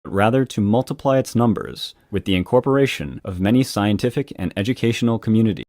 but rather to multiply its numbers with the incorporation of many scientific and educational communities.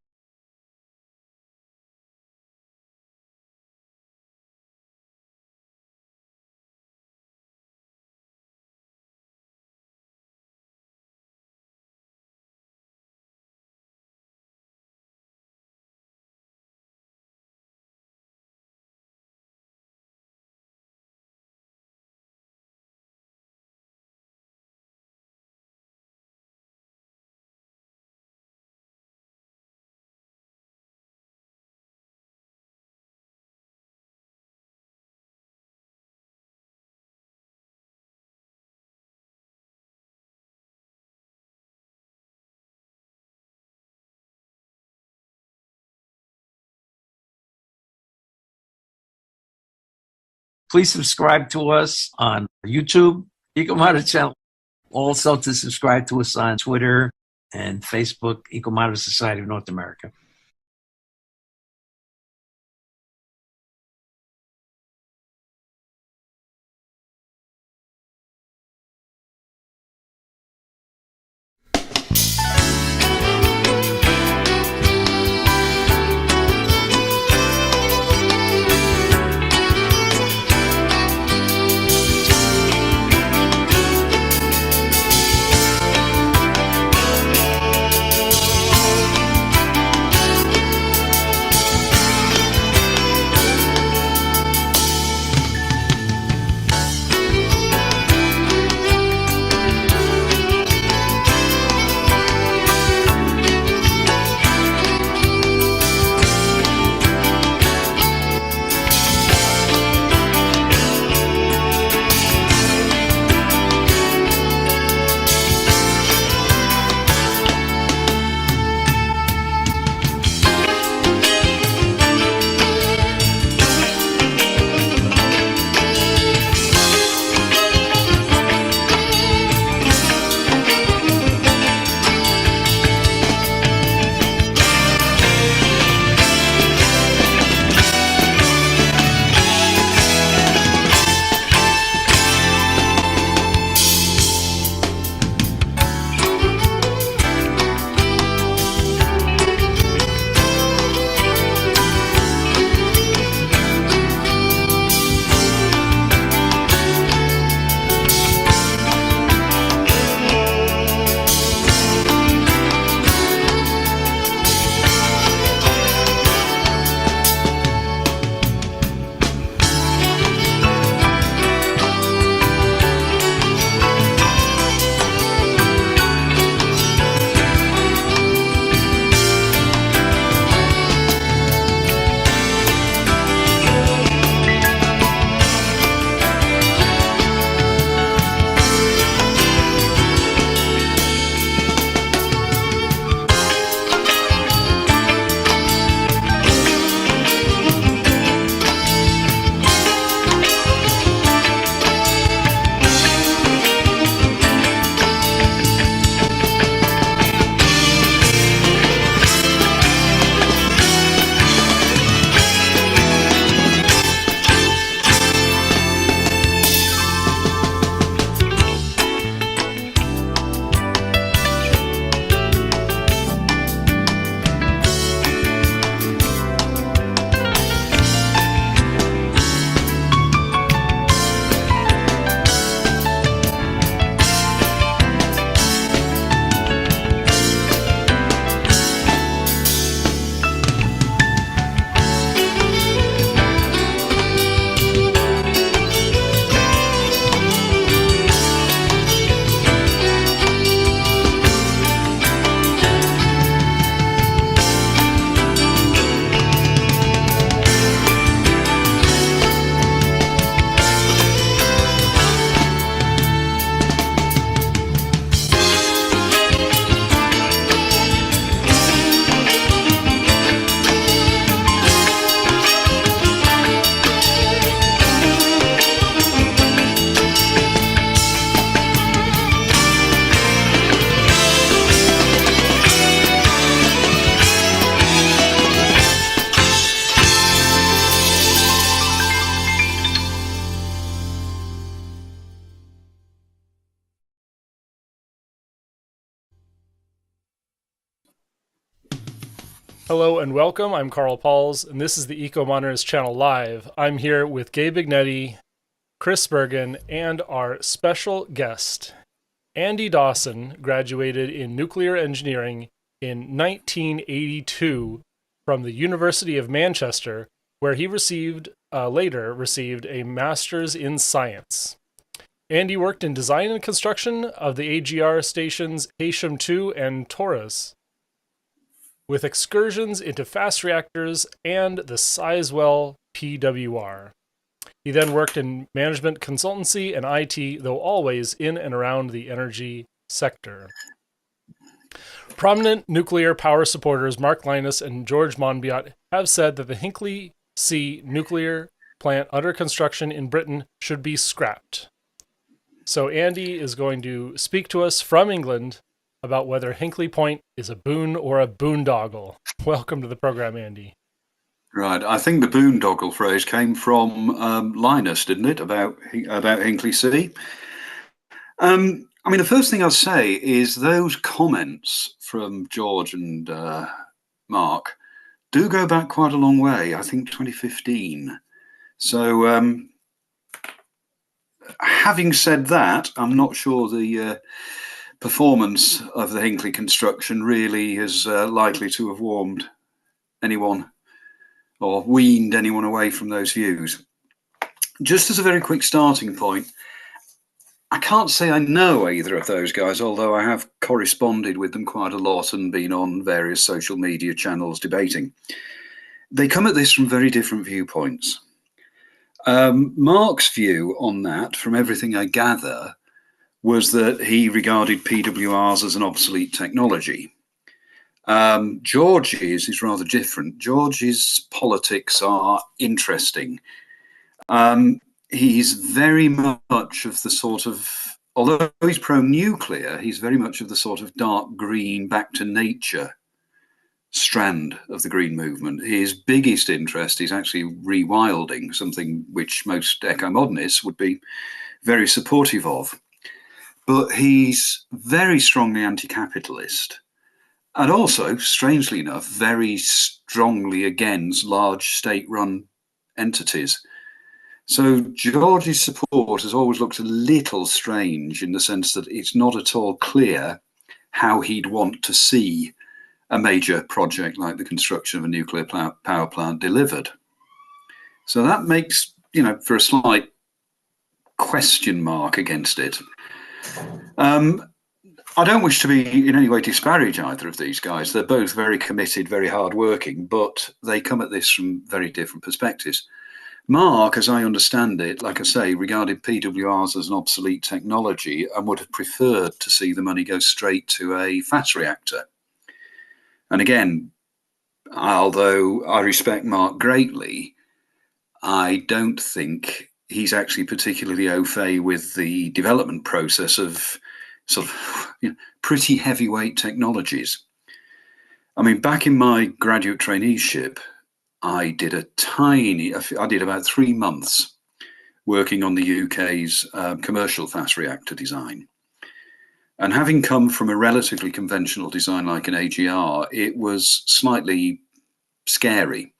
Please subscribe to us on YouTube, Ecomodern channel. Also to subscribe to us on Twitter and Facebook, Ecomodern Society of North America. Hello and welcome. I'm Carl Pauls, and this is the Eco Monitors channel live. I'm here with Gabe Ignetti, Chris Bergen, and our special guest. Andy Dawson graduated in nuclear engineering in 1982 from the University of Manchester, where he later received a master's in science. Andy worked in design and construction of the AGR stations Heysham 2 and Taurus, with excursions into fast reactors and the Sizewell PWR. He then worked in management consultancy and IT, though always in and around the energy sector. Prominent nuclear power supporters Mark Linus and George Monbiot have said that the Hinkley C nuclear plant under construction in Britain should be scrapped. So Andy is going to speak to us from England about whether Hinkley Point is a boon or a boondoggle. Welcome to the program, Andy. Right, I think the boondoggle phrase came from Linus, didn't it, about Hinkley C? I mean, the first thing I'll say is those comments from George and Mark do go back quite a long way, I think 2015. So having said that, I'm not sure the performance of the Hinkley construction really is likely to have warmed anyone or weaned anyone away from those views. Just as a very quick starting point, I can't say I know either of those guys, although I have corresponded with them quite a lot and been on various social media channels debating. They come at this from very different viewpoints. Mark's view on that, from everything I gather, was that he regarded PWRs as an obsolete technology. George's is rather different. George's politics are interesting. He's very much of the sort of, although he's pro-nuclear, he's very much of the sort of dark green, back to nature strand of the green movement. His biggest interest is actually rewilding, something which most eco-modernists would be very supportive of. But he's very strongly anti-capitalist. And also, strangely enough, very strongly against large state-run entities. So George's support has always looked a little strange in the sense that it's not at all clear how he'd want to see a major project like the construction of a nuclear power plant delivered. So that makes, for a slight question mark against it. I don't wish to be in any way disparage either of these guys. They're both very committed, very hardworking, but they come at this from very different perspectives. Mark, as I understand it, like I say, regarded PWRs as an obsolete technology and would have preferred to see the money go straight to a fast reactor. And again, although I respect Mark greatly, I don't think he's actually particularly au fait with the development process of sort of pretty heavyweight technologies. I mean, back in my graduate traineeship, I did about 3 months working on the UK's commercial fast reactor design. And having come from a relatively conventional design like an AGR, it was slightly scary.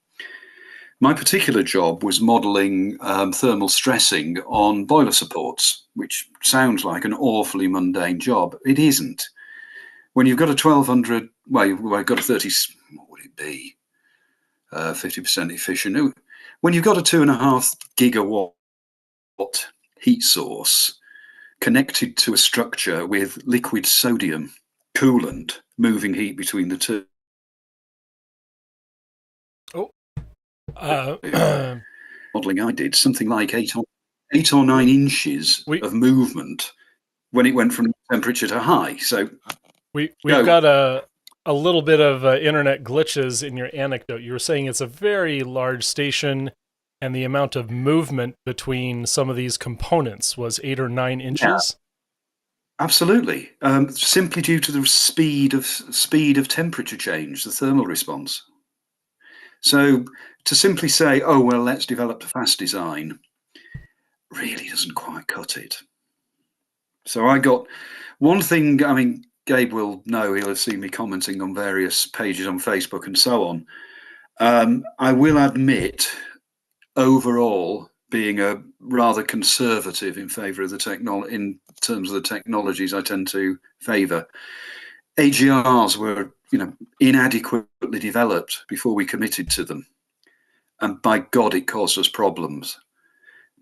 My particular job was modelling thermal stressing on boiler supports, which sounds like an awfully mundane job. It isn't. When you've got a 1200, well, you've got a 30, what would it be? 50% efficient. When you've got a 2.5 gigawatt heat source connected to a structure with liquid sodium coolant moving heat between the two. Modelling I did, something like 8 or 9 inches of movement when it went from temperature to high. So we've got a little bit of internet glitches in your anecdote. You were saying it's a very large station and the amount of movement between some of these components was 8 or 9 inches. Yeah, absolutely. Simply due to the speed of temperature change, the thermal response. So to simply say, oh, well, let's develop a fast design really doesn't quite cut it. So I got one thing, I mean, Gabe will know, he'll have seen me commenting on various pages on Facebook and so on. I will admit, overall, being a rather conservative in favour of the technology, in terms of the technologies I tend to favour. AGRs were, inadequately developed before we committed to them, and by God, it caused us problems.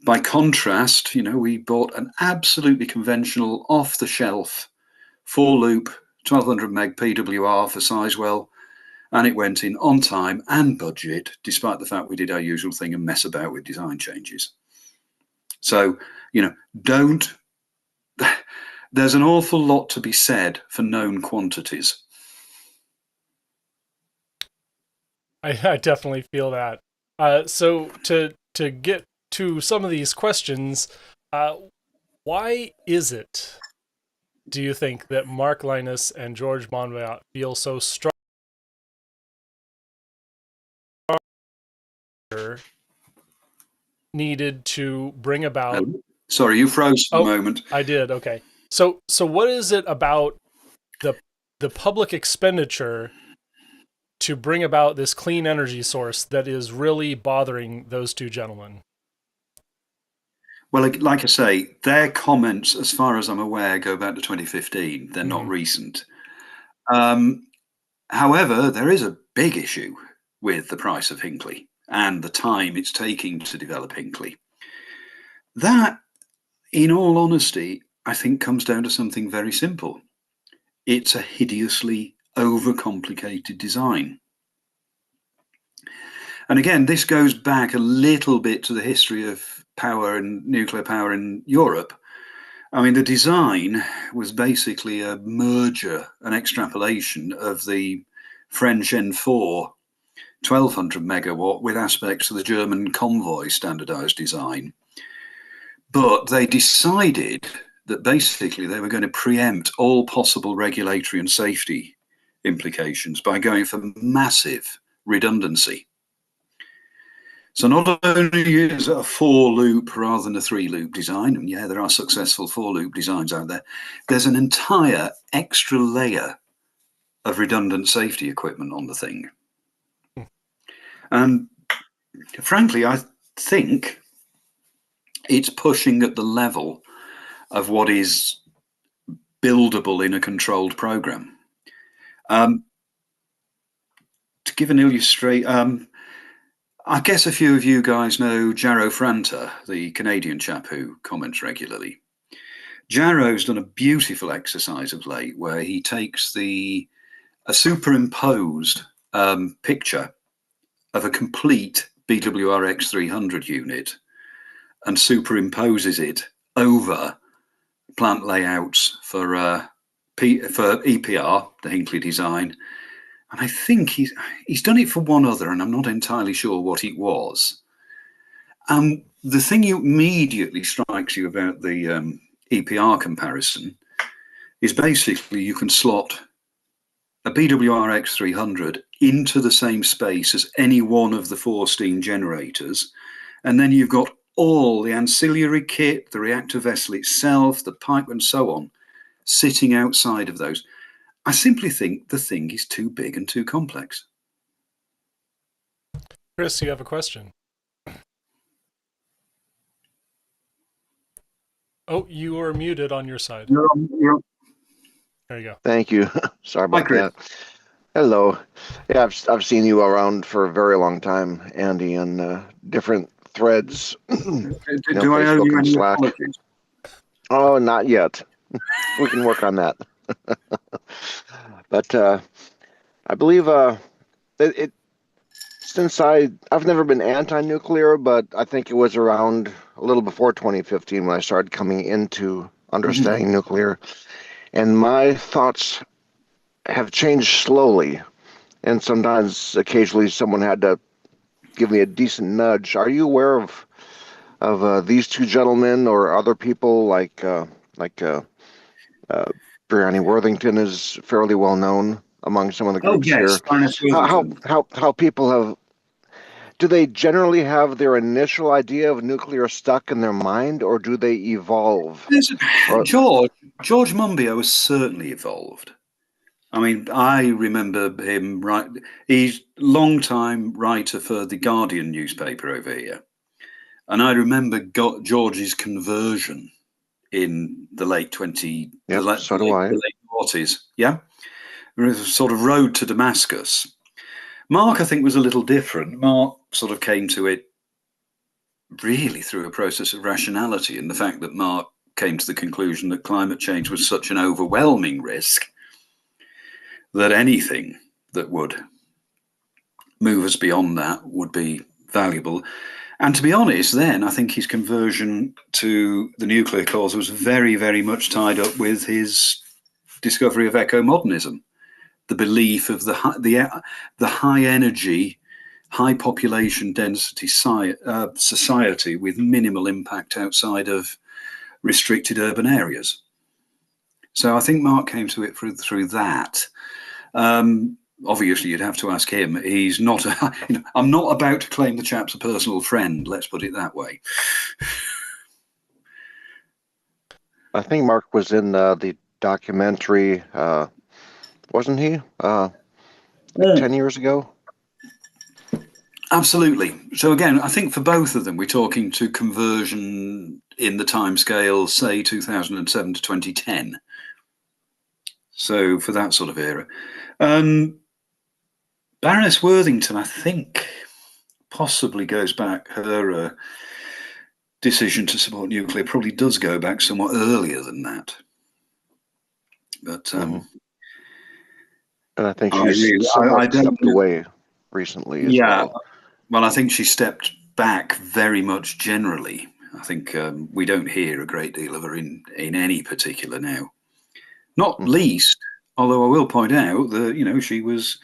By contrast, we bought an absolutely conventional, off-the-shelf, 4-loop, 1200 meg PWR for Sizewell, and it went in on time and budget, despite the fact we did our usual thing and mess about with design changes. So, there's an awful lot to be said for known quantities. I definitely feel that. So to get to some of these questions, why is it, do you think, that Mark Linus and George Monbiot feel so strong needed to bring about? Sorry, you froze for a moment. I did. Okay. So what is it about the public expenditure to bring about this clean energy source that is really bothering those two gentlemen? Well, like I say, their comments, as far as I'm aware, go back to 2015. They're not recent. However, there is a big issue with the price of Hinkley and the time it's taking to develop Hinkley. That, in all honesty, I think comes down to something very simple. It's a hideously overcomplicated design. And again, this goes back a little bit to the history of power and nuclear power in Europe. I mean, the design was basically a merger, an extrapolation of the French N4 1200 megawatt with aspects of the German Convoy standardized design. But they decided that basically they were going to preempt all possible regulatory and safety implications by going for massive redundancy. So not only is it a 4-loop rather than a 3-loop design, and yeah, there are successful 4-loop designs out there, there's an entire extra layer of redundant safety equipment on the thing. And frankly, I think it's pushing at the level of what is buildable in a controlled program. To give an illustration, I guess a few of you guys know Jarro Franta, the Canadian chap who comments regularly. Jarro's done a beautiful exercise of late where he takes a superimposed picture of a complete BWRX 300 unit and superimposes it over plant layouts for EPR, the Hinkley design. And I think he's done it for one other, and I'm not entirely sure what it was. The thing you immediately strikes you about the EPR comparison is basically you can slot a BWRX 300 into the same space as any one of the 4 steam generators, and then you've got all the ancillary kit, the reactor vessel itself, the pipe and so on, sitting outside of those. I simply think the thing is too big and too complex. Chris, you have a question. Oh, you are muted on your side. You're on. There you go. Thank you. Sorry about Chris. that. Hello. Yeah, I've seen you around for a very long time, Andy, on different threads. Do I owe you any apologies? Oh, not yet. We can work on that. But I believe since I've never been anti-nuclear, but I think it was around a little before 2015 when I started coming into understanding nuclear, and my thoughts have changed slowly, and sometimes occasionally someone had to give me a decent nudge. Are you aware of these two gentlemen or other people like Brianna Worthington is fairly well known among some of the groups here? How people have, do they generally have their initial idea of nuclear stuck in their mind, or do they evolve? George Monbiot has certainly evolved. I mean, I remember him, right? He's long-time writer for the Guardian newspaper over here. And I remember George's conversion in the late So do I. the late 40s. Yeah. It was a sort of road to Damascus. Mark, I think, was a little different. Mark sort of came to it really through a process of rationality, and the fact that Mark came to the conclusion that climate change was such an overwhelming risk that anything that would move us beyond that would be valuable. And to be honest, then I think his conversion to the nuclear cause was very, very much tied up with his discovery of eco-modernism, the belief of the high energy, high population density society with minimal impact outside of restricted urban areas. So I think Mark came to it through that. Obviously, you'd have to ask him. He's not. I'm not about to claim the chap's a personal friend. Let's put it that way. I think Mark was in the documentary, wasn't he? Like 10 years ago? Absolutely. So again, I think for both of them, we're talking to conversion in the timescale, say 2007 to 2010. So for that sort of era. Baroness Worthington, I think, possibly goes back, her decision to support nuclear probably does go back somewhat earlier than that. But And I think she's somewhat stepped away recently as well. Well, I think she stepped back very much generally. I think we don't hear a great deal of her in any particular now. Not least, although I will point out that, she was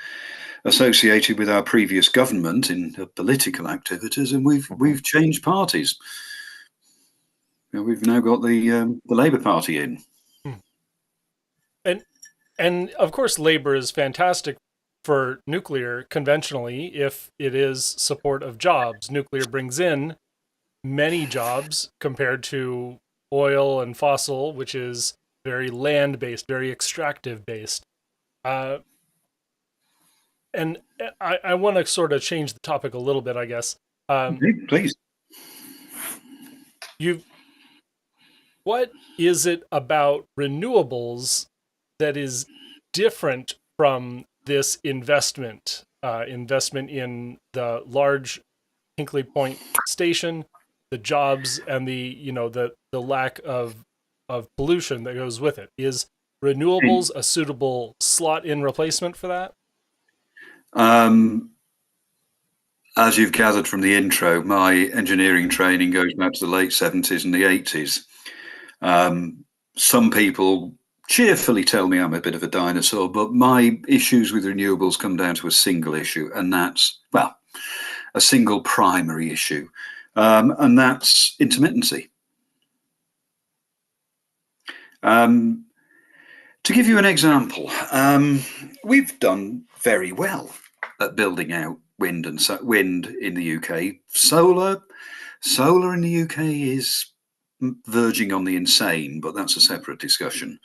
associated with our previous government in political activities, and we've changed parties. We've now got the Labour Party in. And of course, Labour is fantastic for nuclear conventionally if it is support of jobs. Nuclear brings in many jobs compared to oil and fossil, which is very land-based, very extractive-based. And I want to sort of change the topic a little bit, I guess. Please. What is it about renewables that is different from this investment in the large Hinkley Point station, the jobs, and the lack of pollution that goes with it? Is renewables a suitable slot-in replacement for that? As you've gathered from the intro, my engineering training goes back to the late 70s and the 80s. Some people cheerfully tell me I'm a bit of a dinosaur, but my issues with renewables come down to a single issue, and that's, well, a single primary issue, and that's intermittency. To give you an example, we've done very well at building out wind in the UK. Solar in the UK is verging on the insane, but that's a separate discussion.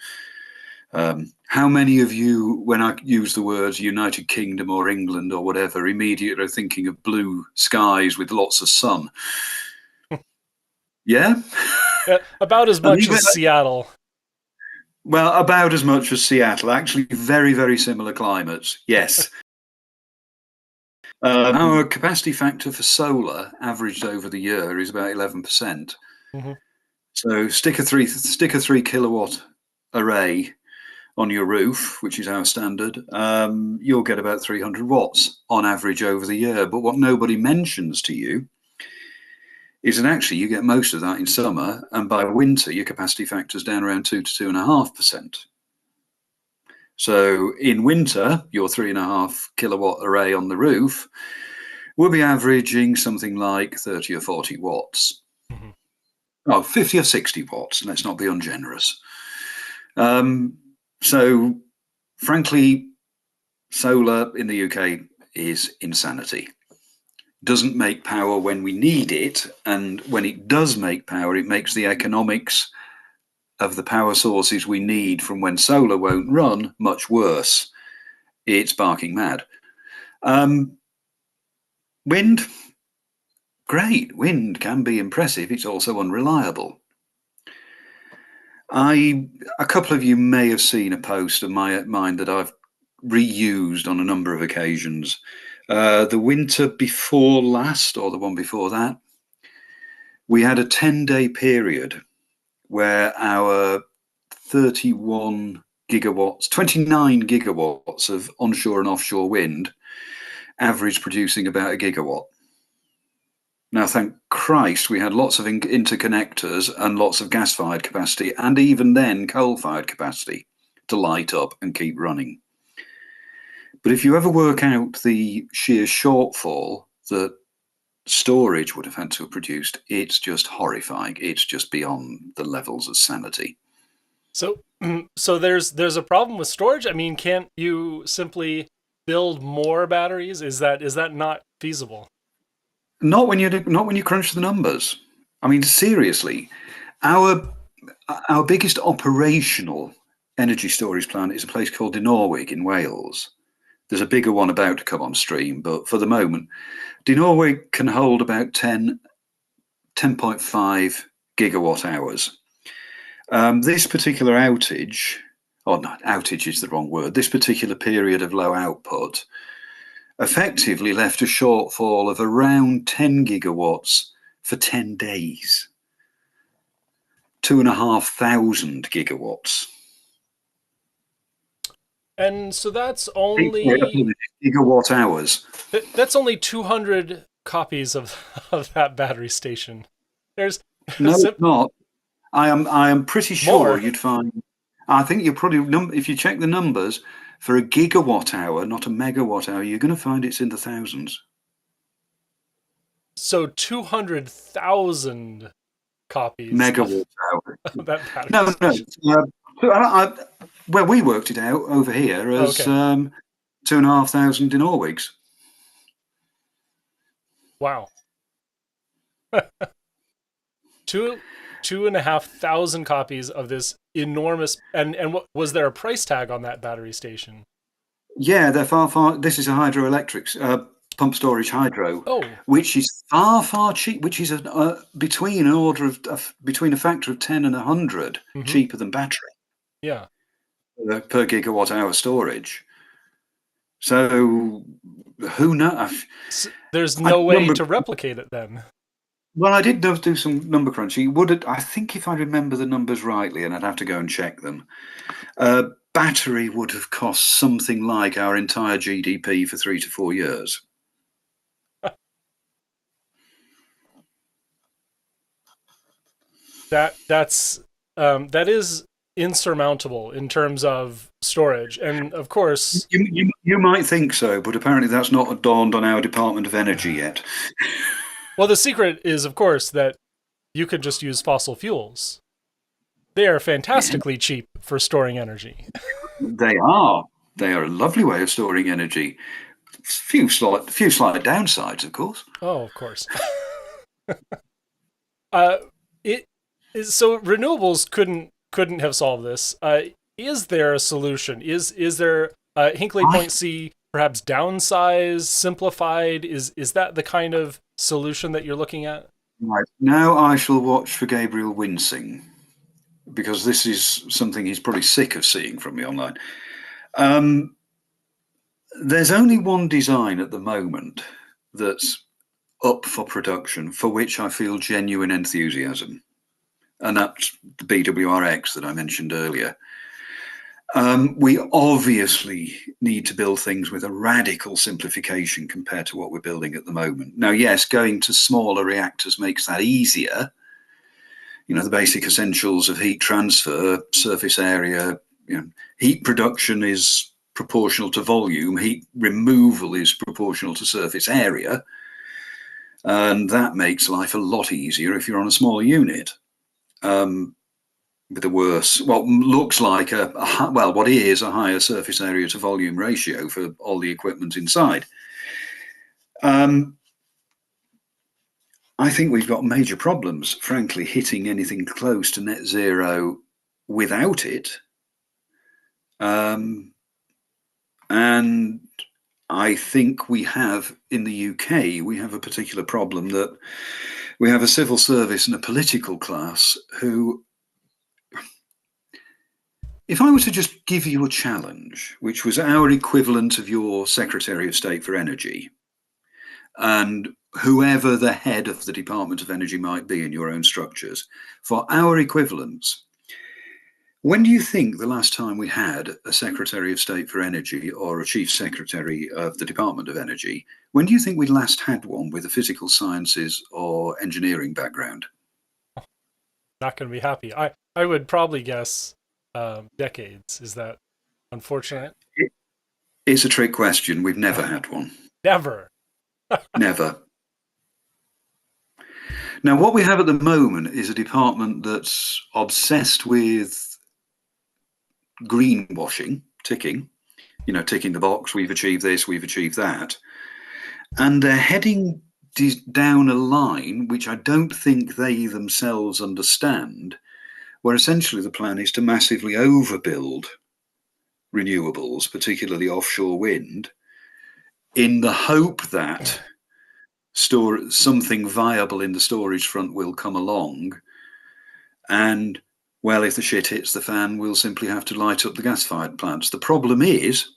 How many of you, when I use the words United Kingdom or England or whatever, immediately are thinking of blue skies with lots of sun? Yeah? About as much as Seattle. Well, about as much as Seattle. Actually, very, very similar climates. Yes. Our capacity factor for solar, averaged over the year, is about 11%. Mm-hmm. So stick a 3 kilowatt array on your roof, which is our standard. You'll get about 300 watts on average over the year. But what nobody mentions to you is that actually you get most of that in summer, and by winter your capacity factor is down around 2 to 2.5%. So in winter, your 3.5 kilowatt array on the roof will be averaging something like 30 or 40 watts. Mm-hmm. Oh, 50 or 60 watts. Let's not be ungenerous. So frankly, solar in the UK is insanity. Doesn't make power when we need it, and when it does make power, it makes the economics of the power sources we need from when solar won't run much worse. it's barking mad. Wind, great. Wind can be impressive. It's also unreliable. A couple of you may have seen a post of mine that I've reused on a number of occasions. The winter before last, or the one before that, we had a 10-day period where our 29 gigawatts of onshore and offshore wind average producing about a gigawatt. Now, thank Christ, we had lots of interconnectors and lots of gas-fired capacity, and even then coal-fired capacity to light up and keep running. But if you ever work out the sheer shortfall that storage would have had to have produced, it's just horrifying. It's just beyond the levels of sanity. So there's a problem with storage. I mean, can't you simply build more batteries? Is that not feasible? Not when you crunch the numbers. I mean, seriously, our biggest operational energy storage plant is a place called Dinorwig in Wales. There's a bigger one about to come on stream, but for the moment, Dinorwig can hold about 10.5 gigawatt hours. This particular outage, or not, outage is the wrong word, this particular period of low output effectively left a shortfall of around 10 gigawatts for 10 days. 2,500 gigawatts. And so that's only gigawatt hours. That's only 200 copies of that battery station. There's no, it's not. I am pretty sure more. You'd find. I think you're probably if you check the numbers for a gigawatt hour, not a megawatt hour, you're going to find it's in the thousands. So 200,000 copies. Megawatt hour. That battery No. Well, we worked it out over here as 2,500 Dinorwigs. Wow. 2,500 copies of this enormous, and what was there a price tag on that battery station? Yeah, they're far. This is a hydroelectric pump storage hydro, which is far cheap. Which is between between a factor of 10 and 100 cheaper than battery. Yeah. Per gigawatt hour storage. So who knows? There's no way to replicate it then. Well, I did do some number crunching. I think if I remember the numbers rightly, and I'd have to go and check them, battery would have cost something like our entire GDP for 3 to 4 years. That is insurmountable in terms of storage, and of course you might think so, but apparently that's not dawned on our Department of Energy yet. Well, the secret is, of course, that you could just use fossil fuels. They are fantastically cheap for storing energy. They are a lovely way of storing energy. Few slight downsides, of course. Oh, of course. So renewables couldn't have solved this. Is there a solution? Is there Hinkley Point C perhaps downsized, simplified? Is that the kind of solution that you're looking at? Right. Now I shall watch for Gabriel wincing, because this is something he's probably sick of seeing from me online. There's only one design at the moment that's up for production for which I feel genuine enthusiasm, and that's the BWRX that I mentioned earlier. We obviously need to build things with a radical simplification compared to what we're building at the moment. Now, yes, going to smaller reactors makes that easier. You know, the basic essentials of heat transfer, surface area, heat production is proportional to volume, heat removal is proportional to surface area. And that makes life a lot easier if you're on a smaller unit. With a worse, looks like what is a higher surface area to volume ratio for all the equipment inside. I think we've got major problems, frankly, hitting anything close to net zero without it. And I think we have, in the UK, we have a particular problem that we have a civil service and a political class who, if I were to just give you a challenge, which was our equivalent of your Secretary of State for Energy, and whoever the head of the Department of Energy might be in your own structures, for our equivalents, when do you think the last time we had a Secretary of State for Energy or a Chief Secretary of the Department of Energy, when do you think we last had one with a physical sciences or engineering background? Not going to be happy. I would probably guess decades. Is that unfortunate? It's a trick question. We've never had one. Never. Never. Now, what we have at the moment is a department that's obsessed with greenwashing, ticking the box, we've achieved this, we've achieved that. And they're heading down a line which I don't think they themselves understand, where essentially the plan is to massively overbuild renewables, particularly offshore wind, in the hope that something viable in the storage front will come along. And, well, if the shit hits the fan, we'll simply have to light up the gas-fired plants. The problem is,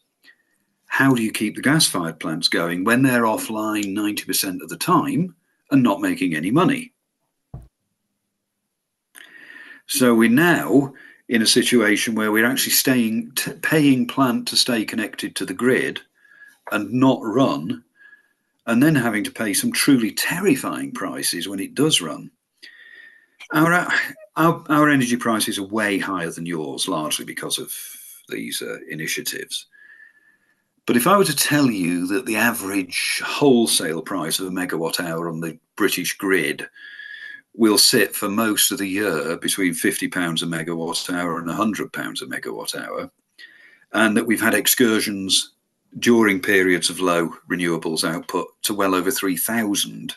how do you keep the gas-fired plants going when they're offline 90% of the time and not making any money? So we're now in a situation where we're actually paying plant to stay connected to the grid and not run, and then having to pay some truly terrifying prices when it does run. Our energy prices are way higher than yours, largely because of these initiatives. But if I were to tell you that the average wholesale price of a megawatt hour on the British grid will sit for most of the year between £50 a megawatt hour and £100 a megawatt hour, and that we've had excursions during periods of low renewables output to well over £3,000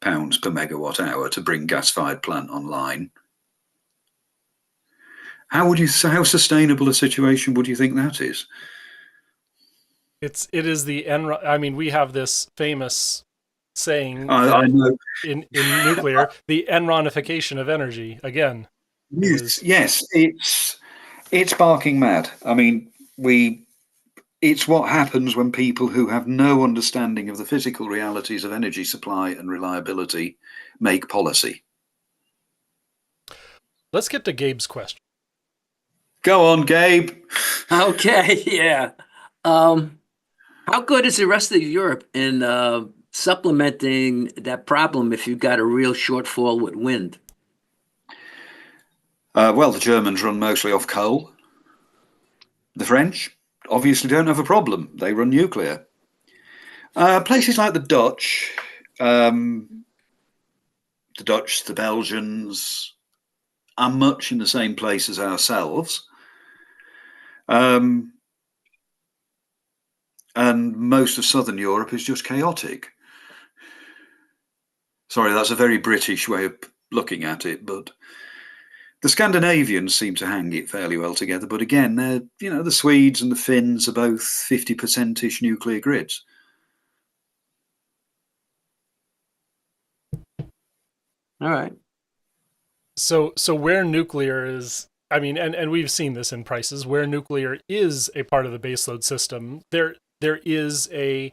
per megawatt hour to bring gas-fired plant online, how sustainable a situation would you think that is? It is the Enron. I mean, we have this famous saying I know. in nuclear, the Enronification of energy. Again, yes, it's barking mad. I mean, it's what happens when people who have no understanding of the physical realities of energy supply and reliability make policy. Let's get to Gabe's question. Go on, Gabe. Okay, yeah. How good is the rest of Europe in supplementing that problem if you've got a real shortfall with wind? Well, the Germans run mostly off coal. The French obviously don't have a problem. They run nuclear. Places like the Dutch, the Belgians are much in the same place as ourselves. And most of Southern Europe is just chaotic. Sorry, that's a very British way of looking at it, but the Scandinavians seem to hang it fairly well together. But again, the Swedes and the Finns are both 50%-ish nuclear grids. All right. So where nuclear is, I mean, and we've seen this in prices, where nuclear is a part of the baseload system, there is a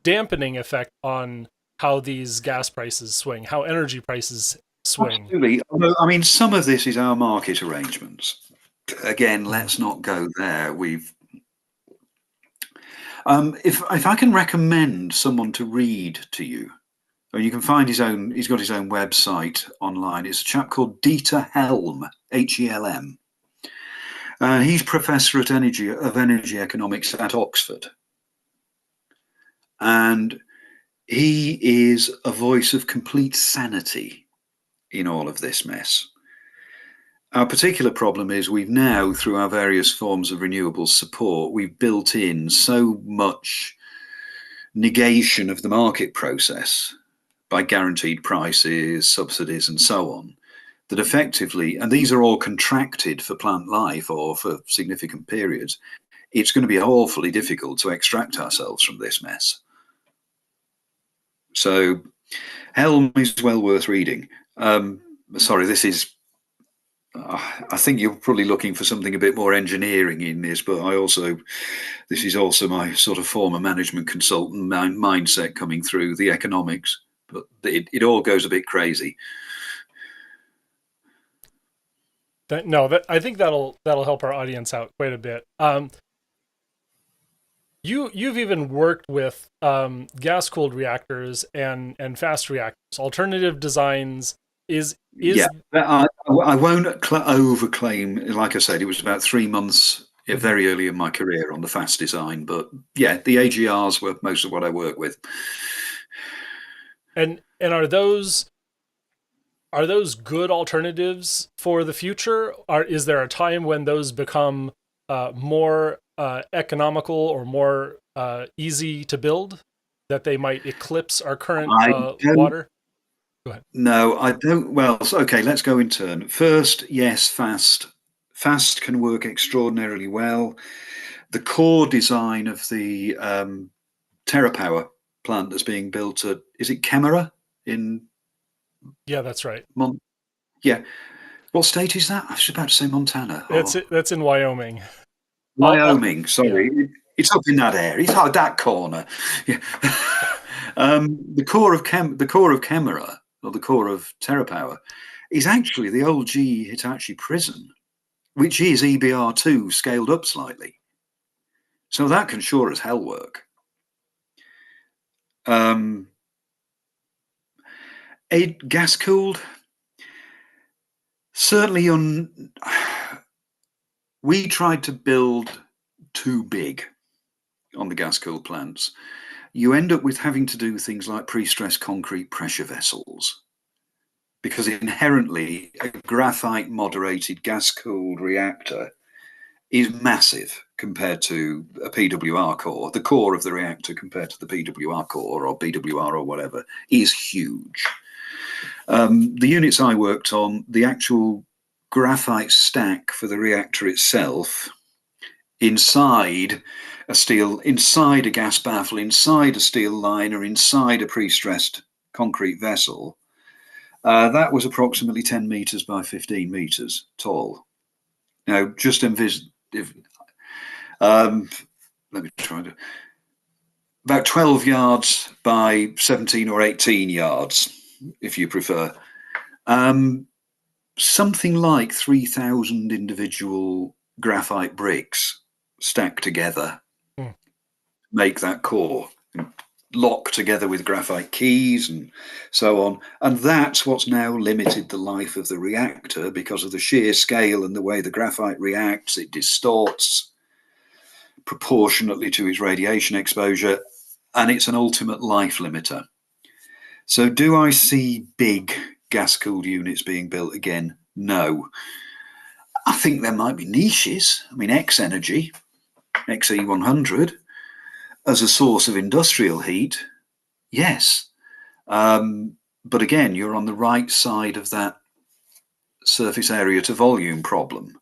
dampening effect on how these gas prices swing, how energy prices swing. Absolutely. I mean, some of this is our market arrangements. Again, let's not go there. If I can recommend someone to read to you, and you can find he's got his own website online. It's a chap called Dieter Helm, Helm. He's professor of energy economics at Oxford. And he is a voice of complete sanity in all of this mess. Our particular problem is we've now, through our various forms of renewable support, we've built in so much negation of the market process by guaranteed prices, subsidies, and so on, that effectively, and these are all contracted for plant life or for significant periods, it's going to be awfully difficult to extract ourselves from this mess. So Helm is well worth reading. Sorry, this is, I think you're probably looking for something a bit more engineering in this, but this is also my sort of former management consultant mindset coming through, the economics, but it all goes a bit crazy. I think that'll help our audience out quite a bit. You've even worked with gas cooled reactors and fast reactors, alternative designs. Yeah, I won't overclaim. Like I said, it was about 3 months very early in my career on the fast design, but yeah, the AGRs were most of what I work with. And are those good alternatives for the future? Is there a time when those become more economical or more easy to build, that they might eclipse our current water? Go ahead. No, I don't. Well, okay, let's go in turn. First, yes, fast. Fast can work extraordinarily well. The core design of the TerraPower plant that's being built at, is it Kemmerer in? Yeah, that's right. Yeah. What state is that? I was about to say Montana. That's in Wyoming. Wyoming, sorry. Yeah. It's up in that area. It's out that corner. Yeah. The core of Kemmerer, or the core of TerraPower, is actually the old GE Hitachi prison, which is EBR2 scaled up slightly. So that can sure as hell work. Gas cooled, certainly we tried to build too big on the gas cooled plants. You end up with having to do things like pre-stressed concrete pressure vessels, because inherently a graphite moderated gas cooled reactor is massive compared to a PWR core. The core of the reactor compared to the PWR core or BWR or whatever is huge. The units I worked on, the actual graphite stack for the reactor itself, inside a gas baffle, inside a steel liner, inside a pre-stressed concrete vessel, that was approximately 10 meters by 15 meters tall. Now, just envision, let me try to, about 12 yards by 17 or 18 yards, if you prefer. Something like 3,000 individual graphite bricks stacked together make that core, lock together with graphite keys and so on. And that's what's now limited the life of the reactor, because of the sheer scale and the way the graphite reacts. It distorts proportionately to its radiation exposure, and it's an ultimate life limiter. So do I see big gas-cooled units being built again? No. I think there might be niches. I mean, X-Energy, XE100, as a source of industrial heat, yes. But again, you're on the right side of that surface area to volume problem.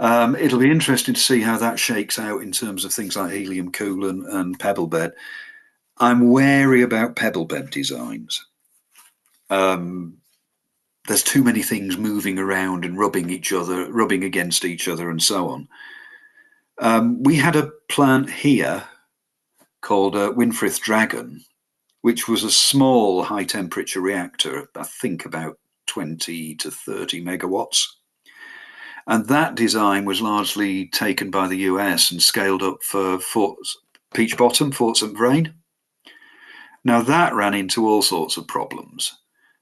It'll be interesting to see how that shakes out in terms of things like helium coolant and pebble bed. I'm wary about pebble bed designs. There's too many things moving around and rubbing against each other and so on. We had a plant here called Winfrith Dragon, which was a small high temperature reactor, I think about 20 to 30 megawatts. And that design was largely taken by the US and scaled up for Peach Bottom, Fort St. Vrain. Now that ran into all sorts of problems,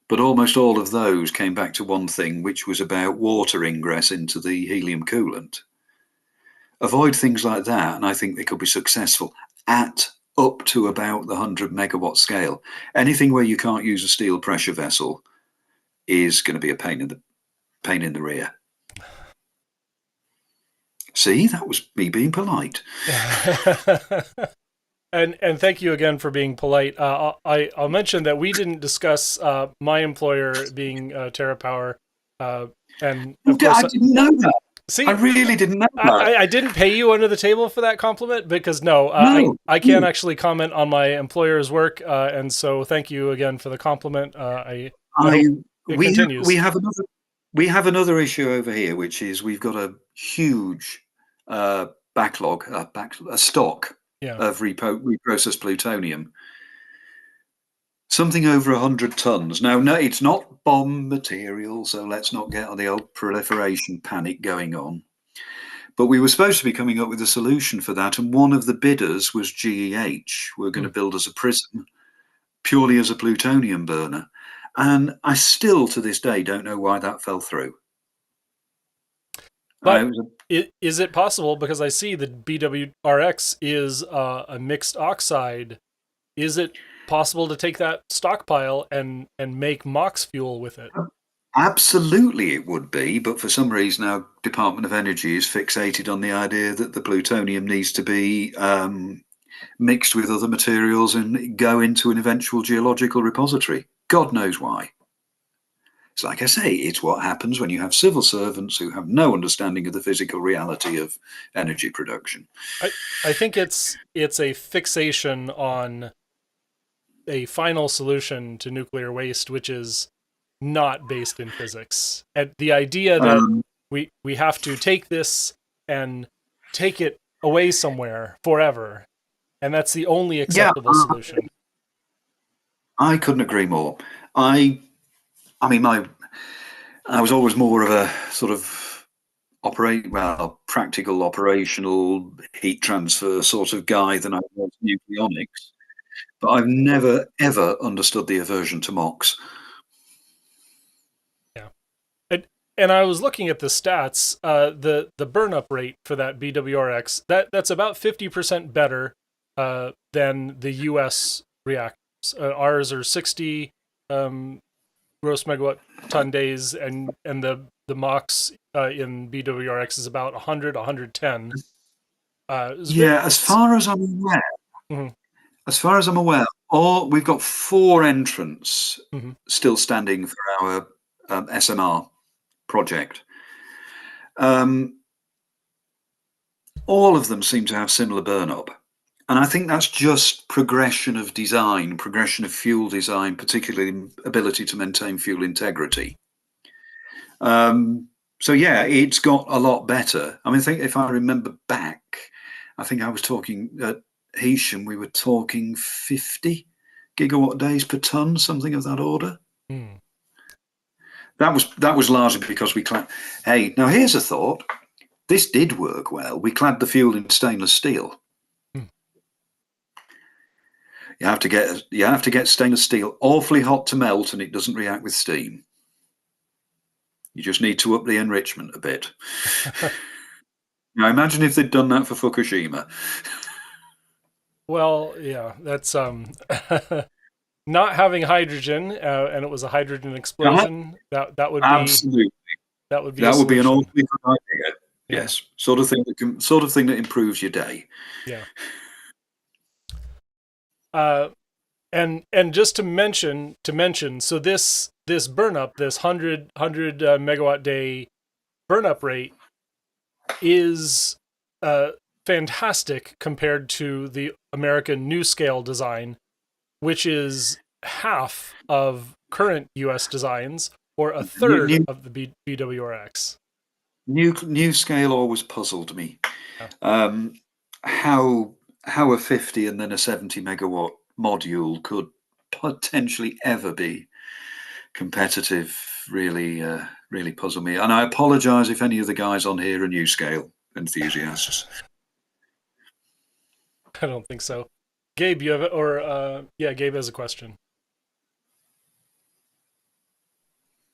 but almost all of those came back to one thing, which was about water ingress into the helium coolant. Avoid things like that, and I think they could be successful at up to about the 100 megawatt scale. Anything where you can't use a steel pressure vessel is going to be a pain in the rear. See, that was me being polite. And thank you again for being polite. I'll mention that we didn't discuss my employer being TerraPower, and of course, I didn't know that. See, I really didn't know that. I didn't pay you under the table for that compliment because No. I can't actually comment on my employer's work, and so thank you again for the compliment. I hope it continues. We have another issue over here, which is we've got a huge backlog, a stock of reprocessed plutonium. Something over 100 tons. Now, no, it's not bomb material, so let's not get the old proliferation panic going on. But we were supposed to be coming up with a solution for that, and one of the bidders was GEH. We're going to build us a prison purely as a plutonium burner. And I still, to this day, don't know why that fell through. But is it possible, because I see the BWRX is a mixed oxide, is it possible to take that stockpile and make MOX fuel with it? Absolutely it would be, but for some reason our Department of Energy is fixated on the idea that the plutonium needs to be mixed with other materials and go into an eventual geological repository. God knows why. It's like I say, it's what happens when you have civil servants who have no understanding of the physical reality of energy production. I think it's a fixation on a final solution to nuclear waste, which is not based in physics. And the idea that we have to take this and take it away somewhere forever, and that's the only acceptable solution. I couldn't agree more. I was always more of a sort of practical, operational heat transfer sort of guy than I was nucleonics. But I've never, ever understood the aversion to MOX. Yeah. And I was looking at the stats, the burn-up rate for that BWRX, that's about 50% better than the US reactors. Ours are 60 gross megawatt ton days, and the MOX in BWRX is about 100, 110. As far as I'm aware, we've got 4 entrants still standing for our SMR project. All of them seem to have similar burn-up. And I think that's just progression of design, progression of fuel design, particularly ability to maintain fuel integrity. So yeah, it's got a lot better. I mean, I think if I remember back, I think I was talking at Hesham, we were talking 50 gigawatt days per ton, something of that order. That was largely because we clad. Hey, now here's a thought. This did work well. We clad the fuel in stainless steel. You have to get stainless steel awfully hot to melt, and it doesn't react with steam. You just need to up the enrichment a bit. Now imagine if they'd done that for Fukushima. Well, yeah, that's not having hydrogen, and it was a hydrogen explosion. That would be absolutely. That would be an awfully good idea. Yeah. Yes, sort of thing that improves your day. Yeah. And just to mention, so this burn up, this 100 megawatt day burn up rate is fantastic compared to the American NuScale design, which is half of current US designs, or a third of the BWRX. NuScale always puzzled me. How a 50 and then a 70 megawatt module could potentially ever be competitive really puzzled me. And I apologize if any of the guys on here are NuScale enthusiasts. I don't think so. Gabe, you have it, or Gabe has a question.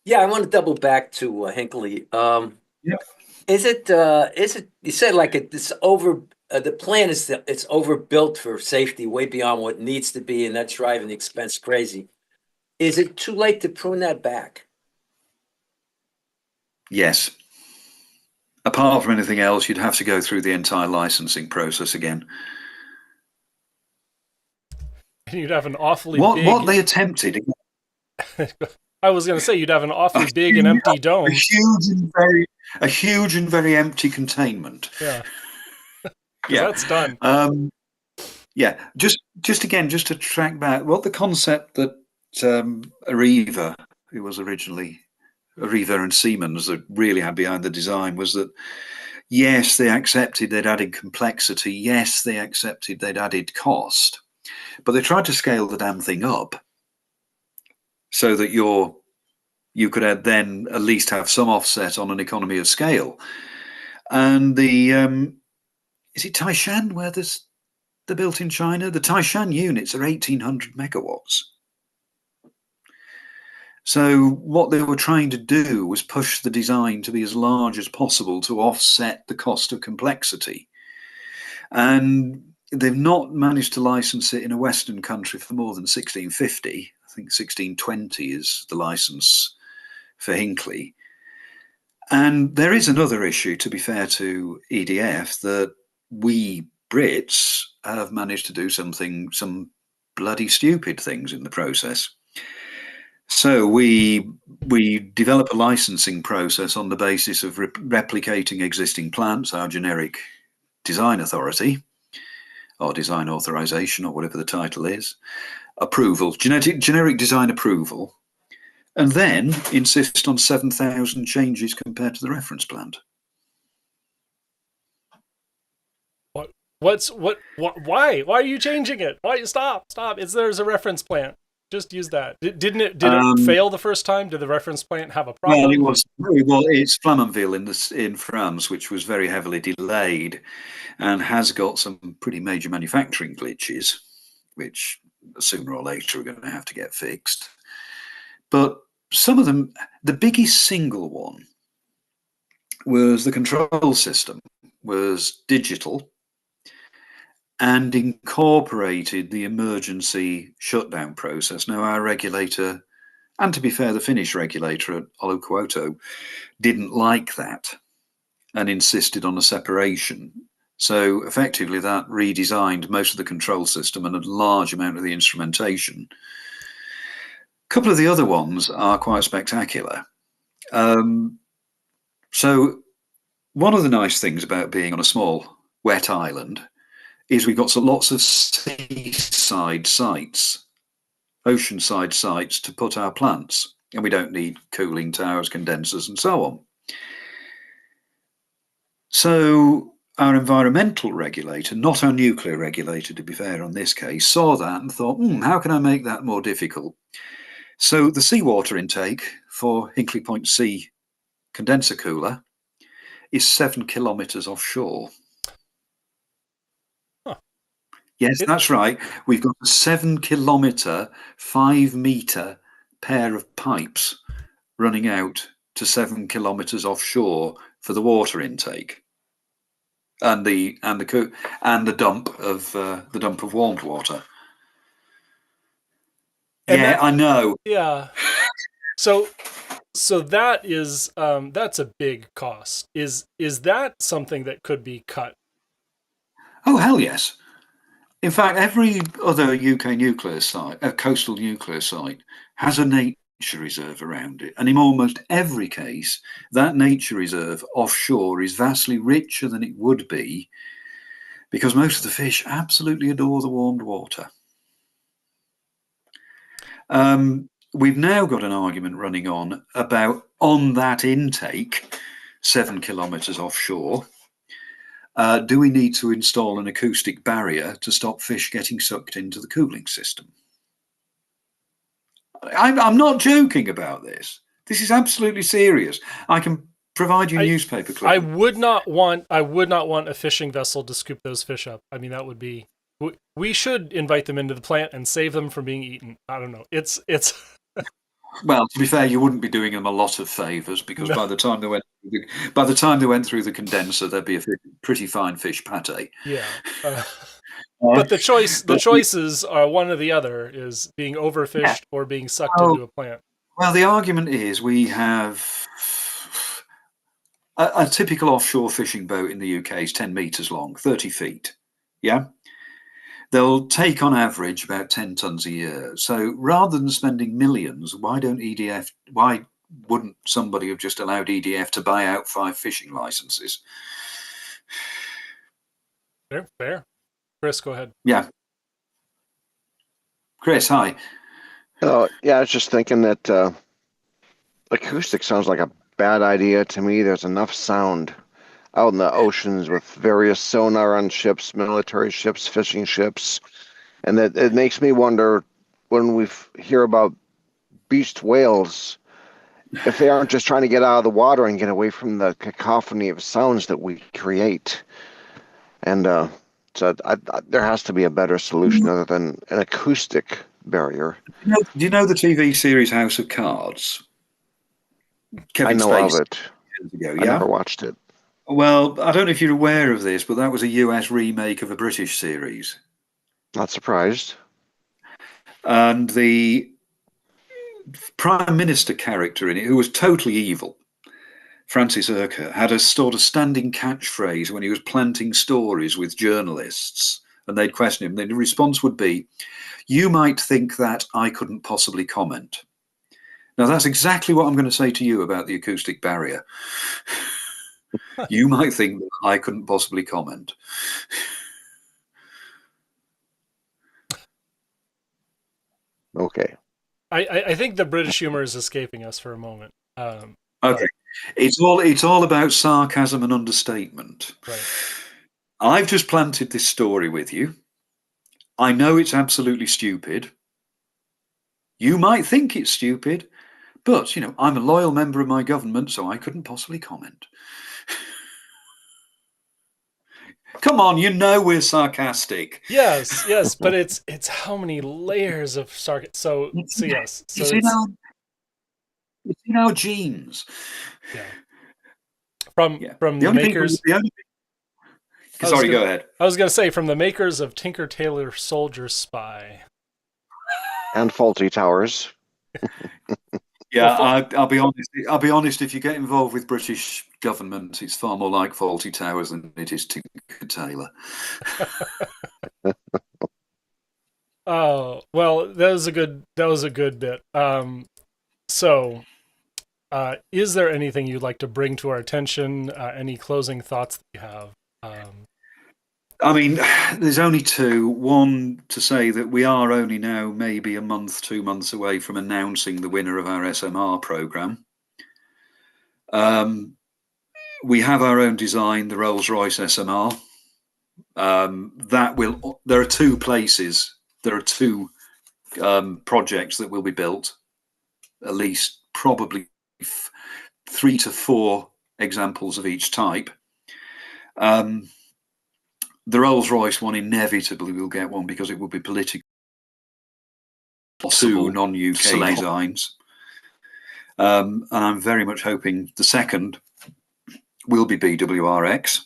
Yeah, I want to double back to Hinkley. Yeah. Is it you said like it's over, the plan is that it's overbuilt for safety way beyond what needs to be, and that's driving the expense crazy. Is it too late to prune that back? Yes. Apart from anything else, you'd have to go through the entire licensing process again. And you'd have an awfully big... What they attempted... I was going to say, you'd have an awfully big and empty dome. A huge and very empty containment. Yeah. Yeah, That's done. Yeah, just to track back, what the concept that Arriva, who was originally Arriva and Siemens that really had behind the design, was that yes, they accepted they'd added complexity, yes, they accepted they'd added cost, but they tried to scale the damn thing up so that you could then at least have some offset on an economy of scale. And the is it Taishan where they're built in China? The Taishan units are 1,800 megawatts. So what they were trying to do was push the design to be as large as possible to offset the cost of complexity. And they've not managed to license it in a Western country for more than 1650. I think 1620 is the license for Hinkley. And there is another issue, to be fair to EDF, that we Brits have managed to do some bloody stupid things in the process. So we develop a licensing process on the basis of replicating existing plants, our generic design authority, or design authorization, or whatever the title is, approval, generic design approval, and then insist on 7,000 changes compared to the reference plant. Why are you changing it? Why stop? There's a reference plant. Just use that. Did it fail the first time? Did the reference plant have a problem? Well, it's Flamanville in France, which was very heavily delayed and has got some pretty major manufacturing glitches, which sooner or later are going to have to get fixed. But some of them, the biggest single one was the control system was digital and incorporated the emergency shutdown process. Now, our regulator, and to be fair, the Finnish regulator at Oluquoto, didn't like that and insisted on a separation. So effectively, that redesigned most of the control system and a large amount of the instrumentation. A couple of the other ones are quite spectacular. So one of the nice things about being on a small wet island is we've got lots of seaside sites, oceanside sites to put our plants, and we don't need cooling towers, condensers, and so on. So our environmental regulator, not our nuclear regulator, to be fair on this case, saw that and thought, how can I make that more difficult? So the seawater intake for Hinkley Point C condenser cooler is 7 kilometres offshore. Yes, that's right. We've got a 7 kilometre, 5 metre pair of pipes running out to 7 kilometres offshore for the water intake, and the dump of warmed water. I know. Yeah. So that is that's a big cost. Is that something that could be cut? Oh, hell yes. In fact, every other UK nuclear site, a coastal nuclear site, has a nature reserve around it. And in almost every case, that nature reserve offshore is vastly richer than it would be because most of the fish absolutely adore the warmed water. We've now got an argument running on that intake, 7 kilometres offshore. Do we need to install an acoustic barrier to stop fish getting sucked into the cooling system? I'm not joking about this. This is absolutely serious. I can provide you newspaper clippings. I would not want a fishing vessel to scoop those fish up. I mean, that would be. We should invite them into the plant and save them from being eaten. I don't know. It's. Well, to be fair, you wouldn't be doing them a lot of favours because by the time they went through the condenser, there'd be a pretty fine fish pate. Yeah, but the choices are one or the other: is being overfished or being sucked into a plant. Well, the argument is we have a typical offshore fishing boat in the UK is 10 metres long, 30 feet. Yeah. They'll take on average about 10 tons a year. So rather than spending millions, why wouldn't somebody have just allowed EDF to buy out 5 fishing licenses? Fair. Chris, go ahead. Yeah. Chris, hi. Oh, yeah, I was just thinking that acoustic sounds like a bad idea to me. There's enough sound out in the oceans with various sonar on ships, military ships, fishing ships, and that it makes me wonder when we hear about beached whales, if they aren't just trying to get out of the water and get away from the cacophony of sounds that we create. And there has to be a better solution other than an acoustic barrier. Do you know the TV series House of Cards? Kevin I know Spacey of it. years ago, I yeah? never watched it. Well, I don't know if you're aware of this, but that was a US remake of a British series. Not surprised. And the Prime Minister character in it, who was totally evil, Francis Urquhart, had a sort of standing catchphrase when he was planting stories with journalists and they'd question him. The response would be, "You might think that I couldn't possibly comment." Now, that's exactly what I'm going to say to you about the acoustic barrier. You might think that I couldn't possibly comment. Okay. I think the British humor is escaping us for a moment. Okay. It's all about sarcasm and understatement. Right. I've just planted this story with you. I know it's absolutely stupid. You might think it's stupid, but, I'm a loyal member of my government, so I couldn't possibly comment. Come on, we're sarcastic. Yes, but it's how many layers of sarcasm. So yes. So it's in our genes. Yeah. From the makers. Sorry, go ahead. I was going to say, from the makers of Tinker Tailor Soldier Spy. And Faulty Towers. Yeah, I'll be honest. I'll be honest. If you get involved with British government, it's far more like Faulty Towers than it is Tinker Tailor. Oh well, that was a good bit. So, is there anything you'd like to bring to our attention? Any closing thoughts that you have? I mean, there's only two. One, to say that we are only now maybe a month, 2 months away from announcing the winner of our SMR program. We have our own design, the Rolls-Royce SMR. There are 2 places. There are 2 projects that will be built. At least probably 3 to 4 examples of each type. The Rolls-Royce one inevitably will get one because it will be political. 2 non-UK designs. And I'm very much hoping the second will be BWRX,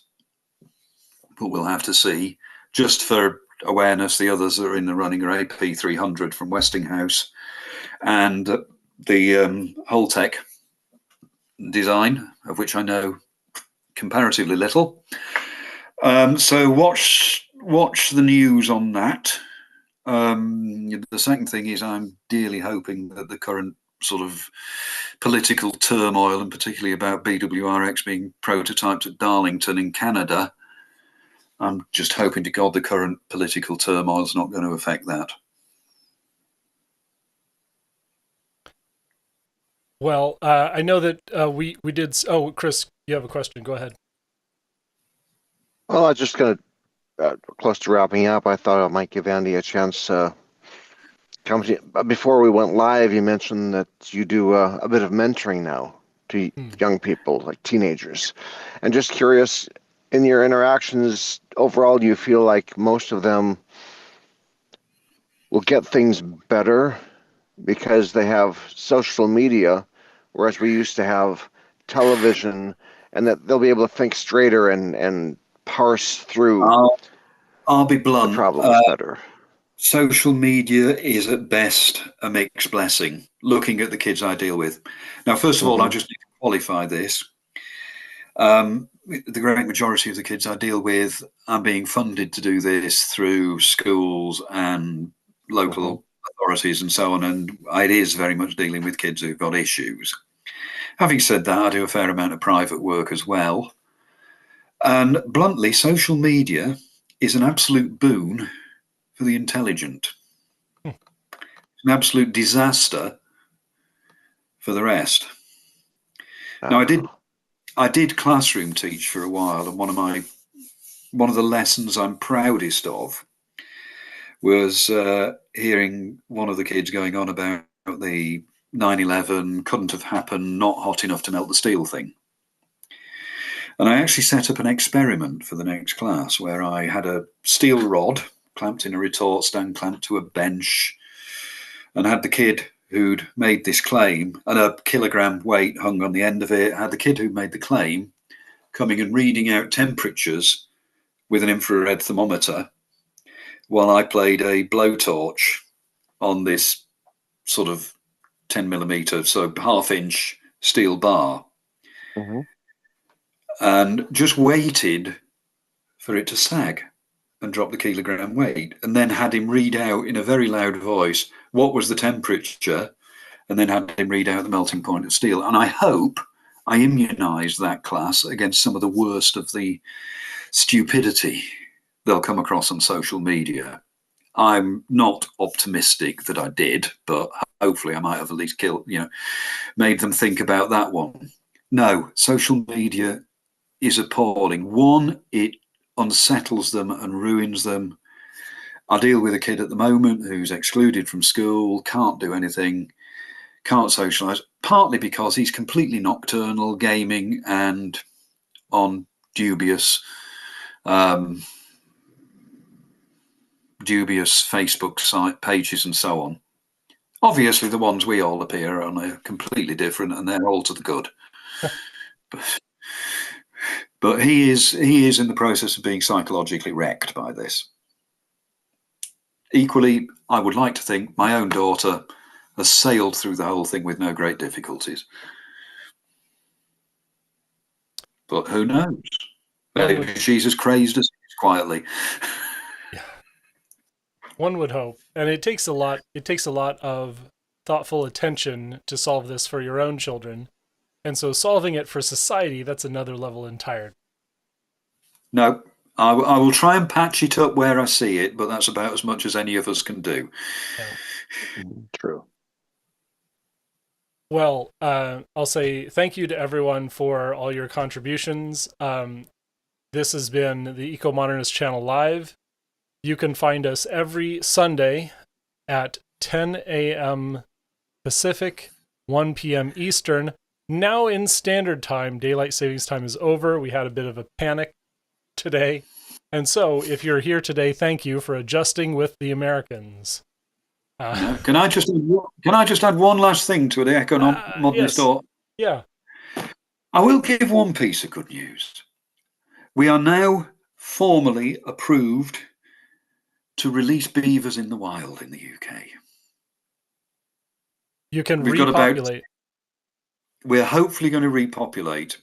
but we'll have to see. Just for awareness, the others that are in the running are AP300 from Westinghouse and the Holtec design, of which I know comparatively little. So watch the news on that. The second thing is I'm dearly hoping that the current sort of political turmoil, and particularly about BWRX being prototyped at Darlington in Canada, I'm just hoping to God the current political turmoil is not going to affect that. Well, I know that we did. Oh, Chris, you have a question. Go ahead. Well, I was just going to, close to wrapping up, I thought I might give Andy a chance. Before we went live, you mentioned that you do a bit of mentoring now to young people, like teenagers. And just curious, in your interactions overall, do you feel like most of them will get things better because they have social media, whereas we used to have television, and that they'll be able to think straighter and parse through I'll be blunt. the problems better? Social media is at best a mixed blessing, looking at the kids I deal with. Now, first of all, I just need to qualify this. The great majority of the kids I deal with, I'm being funded to do this through schools and local authorities and so on, and it is very much dealing with kids who've got issues. Having said that, I do a fair amount of private work as well. And bluntly, social media is an absolute boon for the intelligent. It's an absolute disaster for the rest. Now, I did classroom teach for a while, and one of the lessons I'm proudest of was hearing one of the kids going on about the 9/11 couldn't have happened, not hot enough to melt the steel thing. And I actually set up an experiment for the next class where I had a steel rod clamped in a retort stand, clamped to a bench, and had the kid who'd made this claim and a kilogram weight hung on the end of it. I had the kid who made the claim coming and reading out temperatures with an infrared thermometer while I played a blowtorch on this sort of 10 millimeter, so half-inch steel bar. Mm-hmm. And just waited for it to sag and drop the kilogram weight, and then had him read out in a very loud voice what was the temperature, and then had him read out the melting point of steel. And I hope I immunised that class against some of the worst of the stupidity they'll come across on social media. I'm not optimistic that I did, but hopefully I might have at least made them think about that one. No, social media is appalling. One, it unsettles them and ruins them. I deal with a kid at the moment who's excluded from school, can't do anything, can't socialise, partly because he's completely nocturnal, gaming, and on dubious Facebook site pages and so on. Obviously, the ones we all appear on are completely different, and they're all to the good. But he is in the process of being psychologically wrecked by this. Equally, I would like to think my own daughter has sailed through the whole thing with no great difficulties. But who knows? Maybe she's as crazed as he is quietly. Yeah. One would hope. And it takes a lot of thoughtful attention to solve this for your own children. And so solving it for society, that's another level entirely. No, I will try and patch it up where I see it, but that's about as much as any of us can do. Yeah. True. Well, I'll say thank you to everyone for all your contributions. This has been the Eco-Modernist Channel Live. You can find us every Sunday at 10 a.m. Pacific, 1 p.m. Eastern. Now in Standard Time, Daylight Savings Time is over. We had a bit of a panic today. And so, if you're here today, thank you for adjusting with the Americans. Can I just add one last thing to the Eco-Modernist? Yes. Yeah. I will give one piece of good news. We are now formally approved to release beavers in the wild in the UK. You can repopulate. We're hopefully going to repopulate.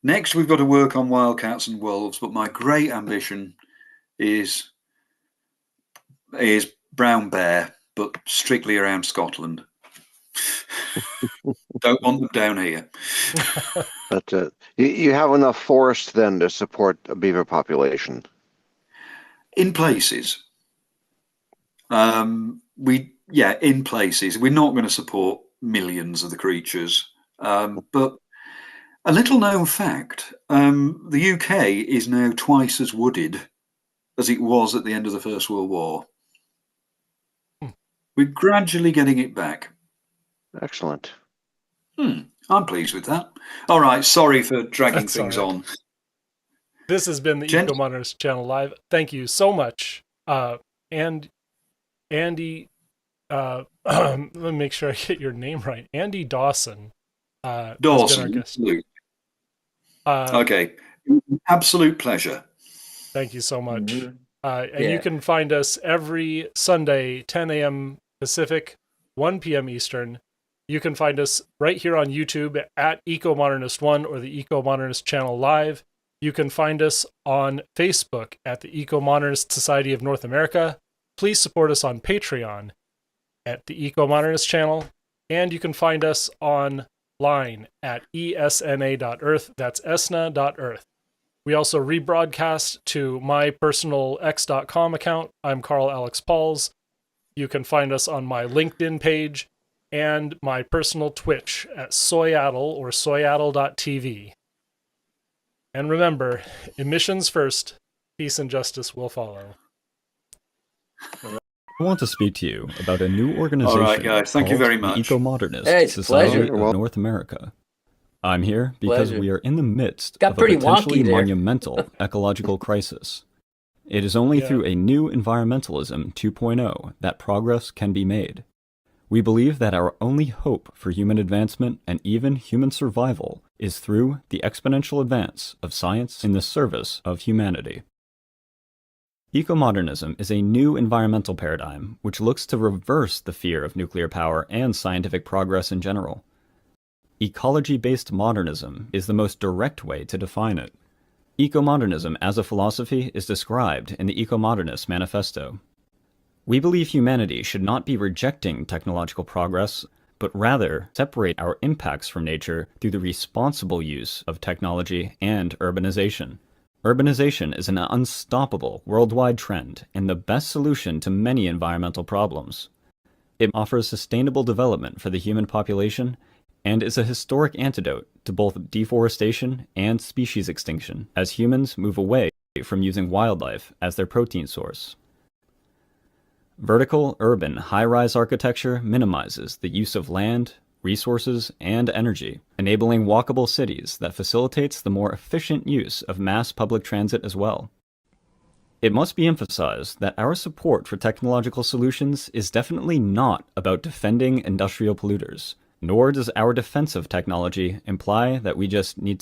Next, we've got to work on wildcats and wolves, but my great ambition is brown bear, but strictly around Scotland. Don't want them down here. But you have enough forest then to support a beaver population? In places. In places. We're not going to support millions of the creatures. But a little known fact, the UK is now twice as wooded as it was at the end of the First World War. We're gradually getting it back. Excellent. I'm pleased with that. All right, sorry for dragging things on. This has been the Eco-Modernist Channel Live. Thank you so much. And Andy, let me make sure I get your name right. Andy Dawson. Dawson. Okay. Absolute pleasure. Thank you so much. Mm-hmm. And you can find us every Sunday, 10 a.m. Pacific, 1 p.m. Eastern. You can find us right here on YouTube at Eco-Modernist1 or the Eco-Modernist Channel Live. You can find us on Facebook at the Eco-Modernist Society of North America. Please support us on Patreon at the Eco-Modernist Channel. And you can find us on line at ESNA.earth. That's ESNA.earth. We also rebroadcast to my personal x.com account. I'm Carl Alex Pauls. You can find us on my LinkedIn page and my personal Twitch at Soyaddle or soyaddle.tv. And remember, emissions first, peace and justice will follow. I want to speak to you about a new organization. All right, guys. Thank you called very the much. Eco-Modernist Hey, it's a Society pleasure. of North America. I'm here because Pleasure. we are in the midst Got of a pretty potentially wonky there. monumental ecological crisis. It is only Yeah. through a new environmentalism 2.0 that progress can be made. We believe that our only hope for human advancement and even human survival is through the exponential advance of science in the service of humanity. Eco-modernism is a new environmental paradigm which looks to reverse the fear of nuclear power and scientific progress in general. Ecology-based modernism is the most direct way to define it. Eco-modernism as a philosophy is described in the Eco-Modernist Manifesto. We believe humanity should not be rejecting technological progress, but rather separate our impacts from nature through the responsible use of technology and urbanization. Urbanization is an unstoppable worldwide trend and the best solution to many environmental problems. It offers sustainable development for the human population and is a historic antidote to both deforestation and species extinction as humans move away from using wildlife as their protein source. Vertical, urban, high-rise architecture minimizes the use of land, resources, and energy, enabling walkable cities that facilitates the more efficient use of mass public transit as well. It must be emphasized that our support for technological solutions is definitely not about defending industrial polluters, nor does our defense of technology imply that we just need